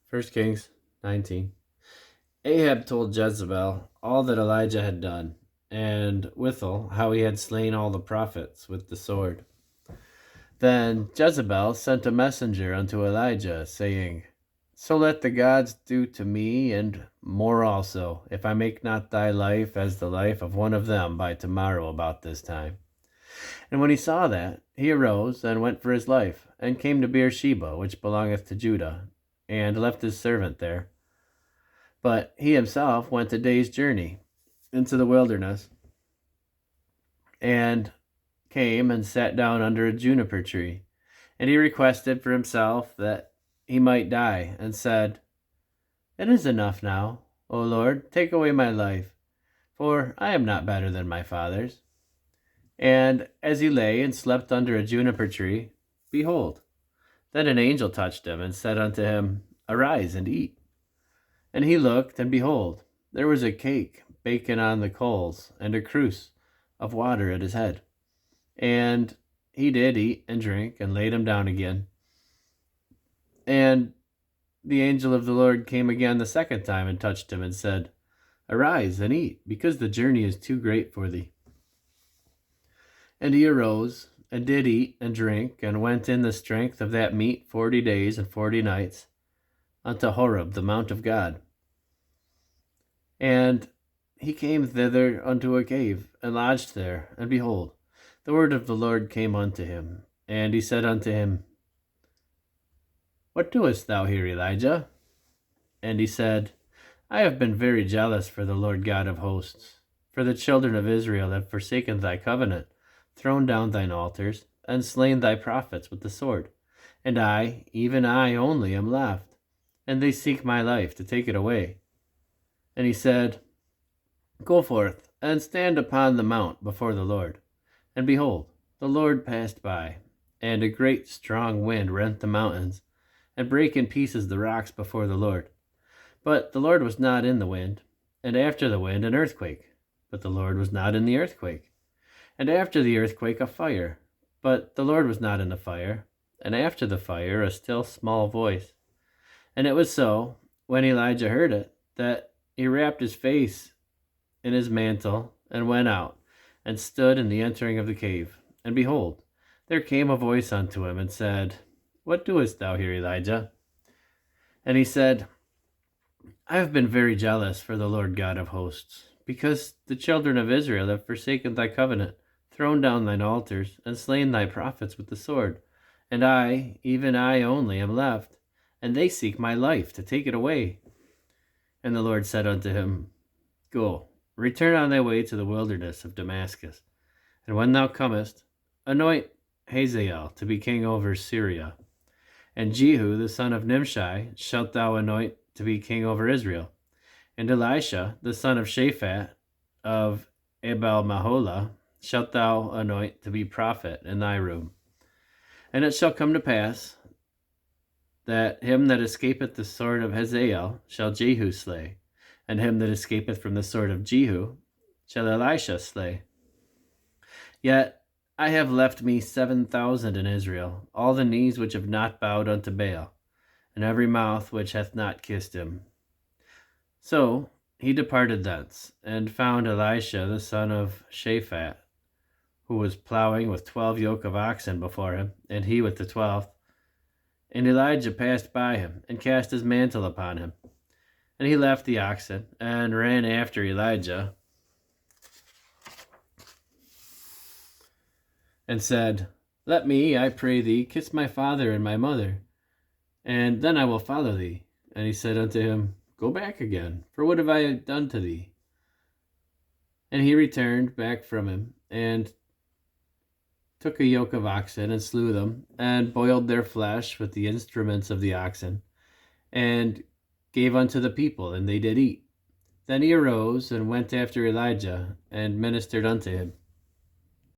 1 Kings 19. Ahab told Jezebel all that Elijah had done, and withal how he had slain all the prophets with the sword. Then Jezebel sent a messenger unto Elijah, saying, So let the gods do to me, and more also, if I make not thy life as the life of one of them by tomorrow about this time. And when he saw that, he arose and went for his life, and came to Beersheba, which belongeth to Judah, and left his servant there. But he himself went a day's journey into the wilderness, and came and sat down under a juniper tree. And he requested for himself that he might die, and said, It is enough now, O Lord, take away my life, for I am not better than my fathers. And as he lay and slept under a juniper tree, behold, then an angel touched him, and said unto him, Arise and eat. And he looked, and behold, there was a cake baken on the coals, and a cruse of water at his head. And he did eat and drink, and laid him down again. And the angel of the Lord came again the second time, and touched him, and said, Arise and eat, because the journey is too great for thee. And he arose, and did eat and drink, and went in the strength of that meat 40 days and 40 nights, unto Horeb, the mount of God. And he came thither unto a cave, and lodged there. And behold, the word of the Lord came unto him. And he said unto him, What doest thou here, Elijah? And he said, I have been very jealous for the Lord God of hosts. For the children of Israel have forsaken thy covenant, thrown down thine altars, and slain thy prophets with the sword. And I, even I only, am left, and they seek my life to take it away. And he said, Go forth, and stand upon the mount before the Lord. And behold, the Lord passed by, and a great strong wind rent the mountains, and brake in pieces the rocks before the Lord. But the Lord was not in the wind, and after the wind an earthquake, but the Lord was not in the earthquake. And after the earthquake a fire, but the Lord was not in the fire, and after the fire a still small voice. And it was so, when Elijah heard it, that he wrapped his face in his mantle, and went out, and stood in the entering of the cave. And behold, there came a voice unto him, and said, What doest thou here, Elijah? And he said, I have been very jealous for the Lord God of hosts, because the children of Israel have forsaken thy covenant, thrown down thine altars, and slain thy prophets with the sword. And I, even I only, am left, and they seek my life to take it away. And the Lord said unto him, Go, return on thy way to the wilderness of Damascus, and when thou comest, anoint Hazael to be king over Syria, and Jehu the son of Nimshi shalt thou anoint to be king over Israel, and Elisha the son of Shaphat of Abel-Maholah shalt thou anoint to be prophet in thy room. And it shall come to pass that him that escapeth the sword of Hazael shall Jehu slay, and him that escapeth from the sword of Jehu shall Elisha slay. Yet I have left me 7,000 in Israel, all the knees which have not bowed unto Baal, and every mouth which hath not kissed him. So he departed thence, and found Elisha the son of Shaphat, who was plowing with 12 yoke of oxen before him, and he with the 12th. And Elijah passed by him, and cast his mantle upon him. And he left the oxen, and ran after Elijah, and said, Let me, I pray thee, kiss my father and my mother, and then I will follow thee. And he said unto him, Go back again, for what have I done to thee? And he returned back from him, and took a yoke of oxen, and slew them, and boiled their flesh with the instruments of the oxen, and gave unto the people, and they did eat. Then he arose, and went after Elijah, and ministered unto him.